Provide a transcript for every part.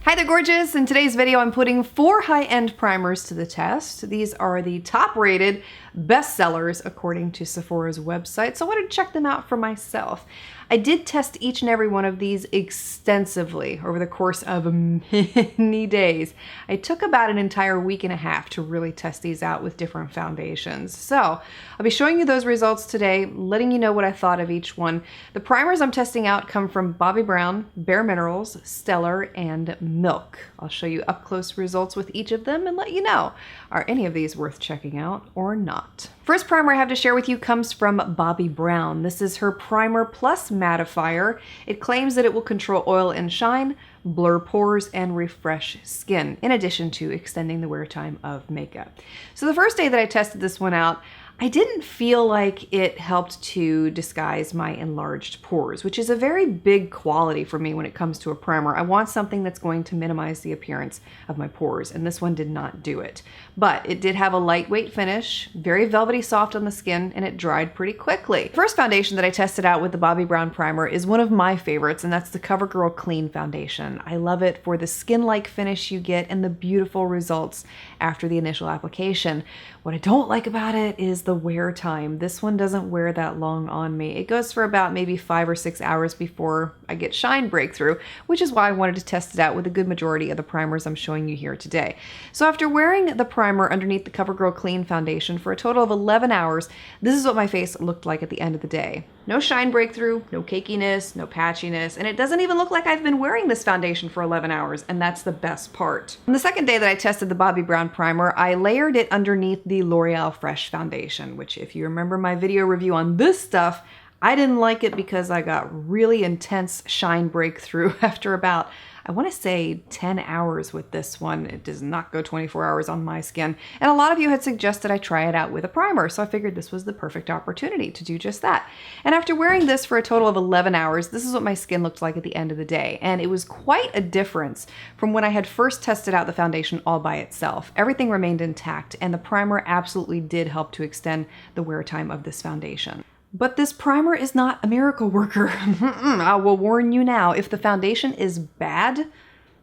Hi there, gorgeous! In today's video, I'm putting 4 high-end primers to the test. These are the top-rated bestsellers according to Sephora's website, so I wanted to check them out for myself. I did test each and every one of these extensively over the course of many days. I took about an entire week and a half to really test these out with different foundations. So I'll be showing you those results today, letting you know what I thought of each one. The primers I'm testing out come from Bobbi Brown, Bare Minerals, Stellar, and Milk. I'll show you up-close results with each of them and let you know, are any of these worth checking out or not? First primer I have to share with you comes from Bobbi Brown. This is her Primer Plus Mattifier. It claims that it will control oil and shine, blur pores, and refresh skin, in addition to extending the wear time of makeup. So the first day that I tested this one out, I didn't feel like it helped to disguise my enlarged pores, which is a very big quality for me when it comes to a primer. I want something that's going to minimize the appearance of my pores, and this one did not do it. But it did have a lightweight finish, very velvety soft on the skin, and it dried pretty quickly. The first foundation that I tested out with the Bobbi Brown primer is one of my favorites, and that's the Covergirl Clean Foundation. I love it for the skin-like finish you get and the beautiful results after the initial application. What I don't like about it is the wear time. This one doesn't wear that long on me. It goes for about maybe 5 or 6 hours before I get shine breakthrough, which is why I wanted to test it out with a good majority of the primers I'm showing you here today. So after wearing the primer underneath the Covergirl Clean Foundation for a total of 11 hours, this is what my face looked like at the end of the day. No shine breakthrough, no cakiness, no patchiness, and it doesn't even look like I've been wearing this foundation for 11 hours, and that's the best part. On the second day that I tested the Bobbi Brown primer, I layered it underneath the L'Oreal Fresh Foundation, which if you remember my video review on this stuff, I didn't like it because I got really intense shine breakthrough after about, I want to say 10 hours with this one. It does not go 24 hours on my skin. And a lot of you had suggested I try it out with a primer, so I figured this was the perfect opportunity to do just that. And after wearing this for a total of 11 hours, this is what my skin looked like at the end of the day. And it was quite a difference from when I had first tested out the foundation all by itself. Everything remained intact, and the primer absolutely did help to extend the wear time of this foundation. But this primer is not a miracle worker. I will warn you now, if the foundation is bad,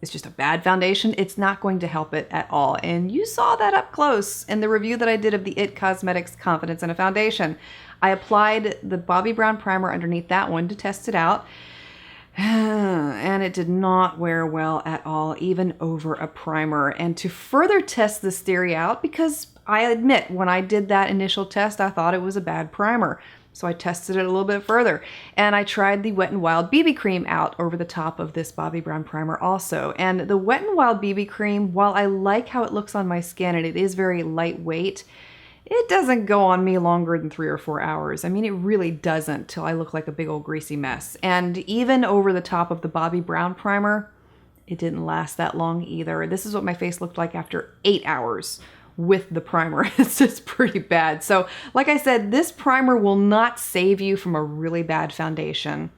it's just a bad foundation, it's not going to help it at all. And you saw that up close in the review that I did of the IT Cosmetics Confidence in a Foundation. I applied the Bobbi Brown primer underneath that one to test it out. And it did not wear well at all, even over a primer. And to further test this theory out, because I admit when I did that initial test, I thought it was a bad primer. So I tested it a little bit further, and I tried the Wet n Wild BB cream out over the top of this Bobbi Brown primer also. And the Wet n Wild BB cream, while I like how it looks on my skin and it is very lightweight, it doesn't go on me longer than 3 or 4 hours. I mean, it really doesn't, till I look like a big old greasy mess. And even over the top of the Bobbi Brown primer, it didn't last that long either. This is what my face looked like after 8 hours with the primer. It's just pretty bad. So like I said, this primer will not save you from a really bad foundation.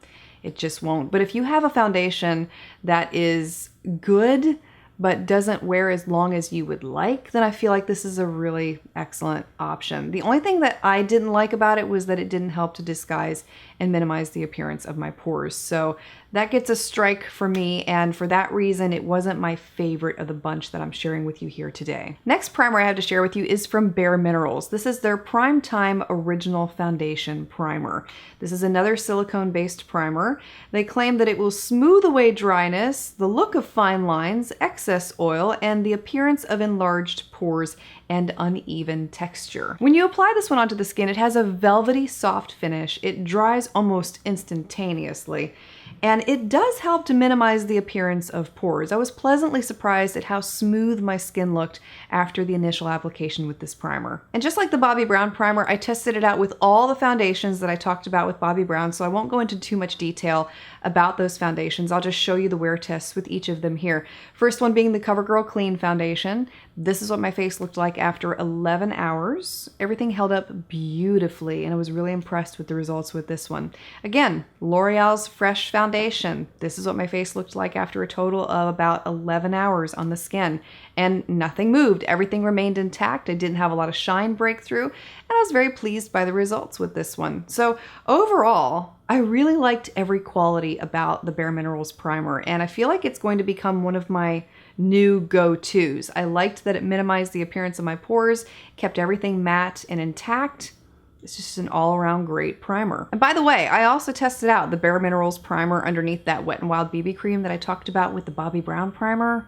It just won't. But if you have a foundation that is good but doesn't wear as long as you would like, then I feel like this is a really excellent option. The only thing that I didn't like about it was that it didn't help to disguise and minimize the appearance of my pores. So that gets a strike for me, and for that reason, it wasn't my favorite of the bunch that I'm sharing with you here today. Next primer I have to share with you is from Bare Minerals. This is their Prime Time Original Foundation Primer. This is another silicone-based primer. They claim that it will smooth away dryness, the look of fine lines, excess oil, and the appearance of enlarged pores and uneven texture. When you apply this one onto the skin, it has a velvety soft finish. It dries almost instantaneously, and it does help to minimize the appearance of pores. I was pleasantly surprised at how smooth my skin looked after the initial application with this primer. And just like the Bobbi Brown primer, I tested it out with all the foundations that I talked about with Bobbi Brown, so I won't go into too much detail about those foundations. I'll just show you the wear tests with each of them here. First one being the Covergirl Clean Foundation, This is what my face looked like after 11 hours. Everything held up beautifully, and I was really impressed with the results with this one. Again, L'Oreal's Fresh Foundation. This is what my face looked like after a total of about 11 hours on the skin, and nothing moved. Everything remained intact. I didn't have a lot of shine breakthrough, and I was very pleased by the results with this one. So overall, I really liked every quality about the Bare Minerals primer, and I feel like it's going to become one of my new go-tos. I liked that it minimized the appearance of my pores, kept everything matte and intact. It's just an all-around great primer. And by the way, I also tested out the Bare Minerals primer underneath that Wet n Wild BB cream that I talked about with the Bobbi Brown primer.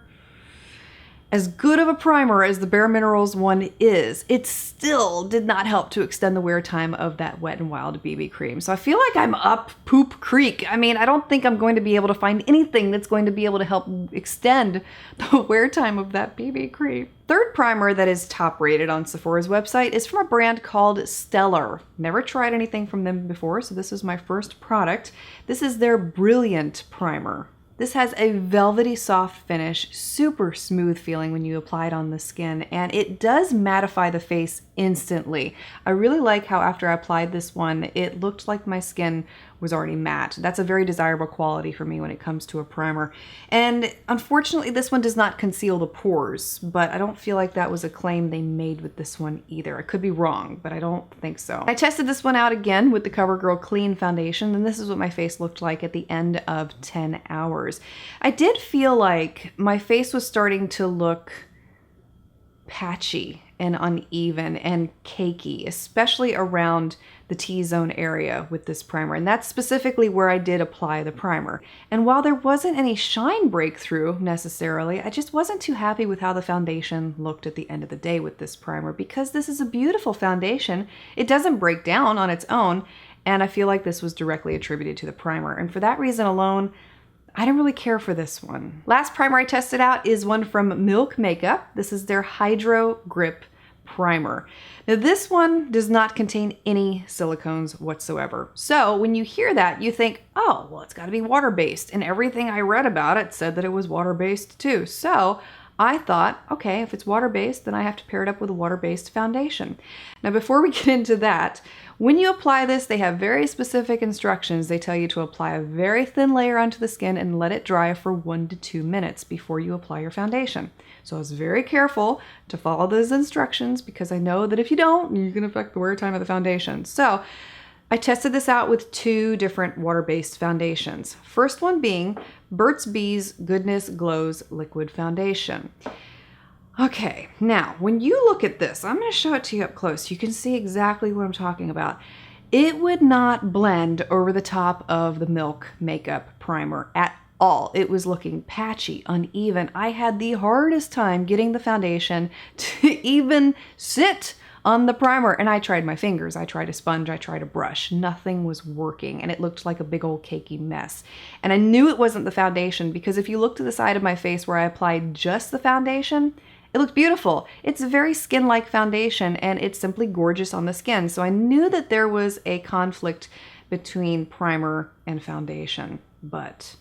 As good of a primer as the Bare Minerals one is, it still did not help to extend the wear time of that Wet n Wild BB cream. So I feel like I'm up poop creek. I mean, I don't think I'm going to be able to find anything that's going to be able to help extend the wear time of that BB cream. Third primer that is top rated on Sephora's website is from a brand called Stellar. Never tried anything from them before, so this is my first product. This is their Brilliant Primer. This has a velvety soft finish, super smooth feeling when you apply it on the skin, and it does mattify the face instantly. I really like how after I applied this one, it looked like my skin was already matte. That's a very desirable quality for me when it comes to a primer. And unfortunately, this one does not conceal the pores, but I don't feel like that was a claim they made with this one either. I could be wrong, but I don't think so. I tested this one out again with the Covergirl Clean Foundation, and this is what my face looked like at the end of 10 hours. I did feel like my face was starting to look patchy and uneven and cakey, especially around the T-zone area with this primer. And that's specifically where I did apply the primer. And while there wasn't any shine breakthrough necessarily, I just wasn't too happy with how the foundation looked at the end of the day with this primer, because this is a beautiful foundation. It doesn't break down on its own, and I feel like this was directly attributed to the primer. And for that reason alone, I didn't really care for this one. Last primer I tested out is one from Milk Makeup. This is their Hydro Grip Primer. Now this one does not contain any silicones whatsoever. So when you hear that, you think, oh, well, it's gotta be water-based. And everything I read about it said that it was water-based too. So I thought, okay, if it's water-based, then I have to pair it up with a water-based foundation. Now, before we get into that, when you apply this, they have very specific instructions. They tell you to apply a very thin layer onto the skin and let it dry for 1 to 2 minutes before you apply your foundation. So I was very careful to follow those instructions, because I know that if you don't, you can affect the wear time of the foundation. So I tested this out with 2 different water-based foundations. First one being Burt's Bees Goodness Glows Liquid Foundation. Okay, now when you look at this, I'm going to show it to you up close. You can see exactly what I'm talking about. It would not blend over the top of the Milk Makeup primer at all. It was looking patchy, uneven. I had the hardest time getting the foundation to even sit on the primer, and I tried my fingers, I tried a sponge, I tried a brush. Nothing was working, and it looked like a big old cakey mess. And I knew it wasn't the foundation, because if you look to the side of my face where I applied just the foundation, it looked beautiful. It's a very skin-like foundation, and it's simply gorgeous on the skin. So I knew that there was a conflict between primer and foundation, but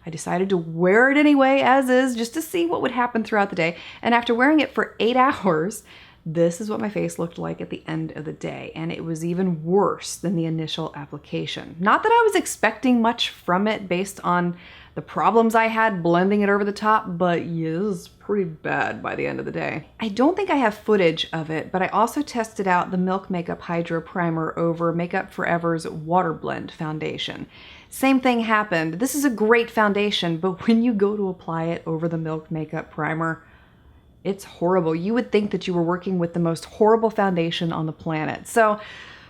I decided to wear it anyway, as is, just to see what would happen throughout the day. And after wearing it for 8 hours, this is what my face looked like at the end of the day, and it was even worse than the initial application. Not that I was expecting much from it based on the problems I had blending it over the top, but yeah, it was pretty bad by the end of the day. I don't think I have footage of it, but I also tested out the Milk Makeup Hydro Primer over Makeup Forever's Water Blend Foundation. Same thing happened. This is a great foundation, but when you go to apply it over the Milk Makeup Primer, it's horrible. You would think that you were working with the most horrible foundation on the planet. So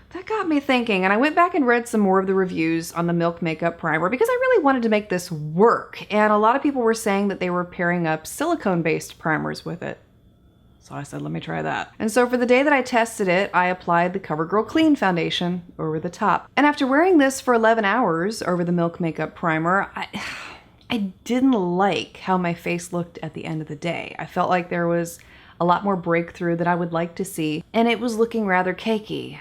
that got me thinking, and I went back and read some more of the reviews on the Milk Makeup Primer, because I really wanted to make this work. And a lot of people were saying that they were pairing up silicone-based primers with it. So I said, let me try that. And so for the day that I tested it, I applied the CoverGirl Clean Foundation over the top. And after wearing this for 11 hours over the Milk Makeup Primer, I didn't like how my face looked at the end of the day. I felt like there was a lot more breakthrough that I would like to see, and it was looking rather cakey.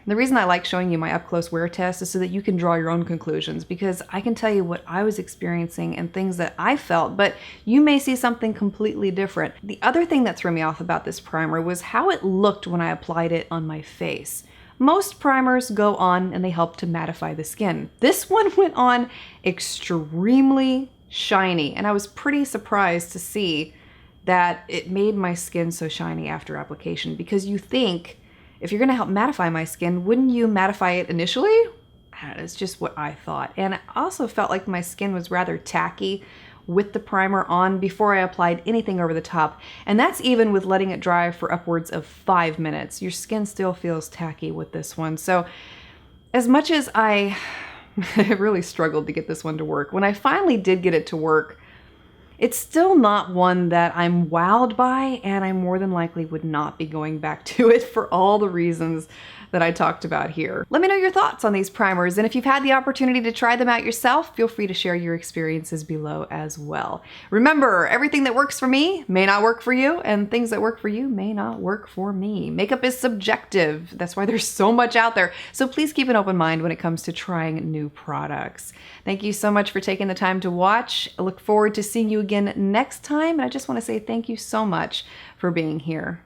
The reason I like showing you my up-close wear test is so that you can draw your own conclusions, because I can tell you what I was experiencing and things that I felt, but you may see something completely different. The other thing that threw me off about this primer was how it looked when I applied it on my face. Most primers go on and they help to mattify the skin. This one went on extremely shiny, and I was pretty surprised to see that it made my skin so shiny after application, because you think, if you're gonna help mattify my skin, wouldn't you mattify it initially? It's just what I thought. And I also felt like my skin was rather tacky with the primer on before I applied anything over the top. And that's even with letting it dry for upwards of 5 minutes. Your skin still feels tacky with this one. So as much as I really struggled to get this one to work, when I finally did get it to work, it's still not one that I'm wowed by, and I more than likely would not be going back to it for all the reasons that I talked about here. Let me know your thoughts on these primers, and if you've had the opportunity to try them out yourself, feel free to share your experiences below as well. Remember, everything that works for me may not work for you, and things that work for you may not work for me. Makeup is subjective. That's why there's so much out there. So please keep an open mind when it comes to trying new products. Thank you so much for taking the time to watch. I look forward to seeing you again next time, and I just want to say thank you so much for being here.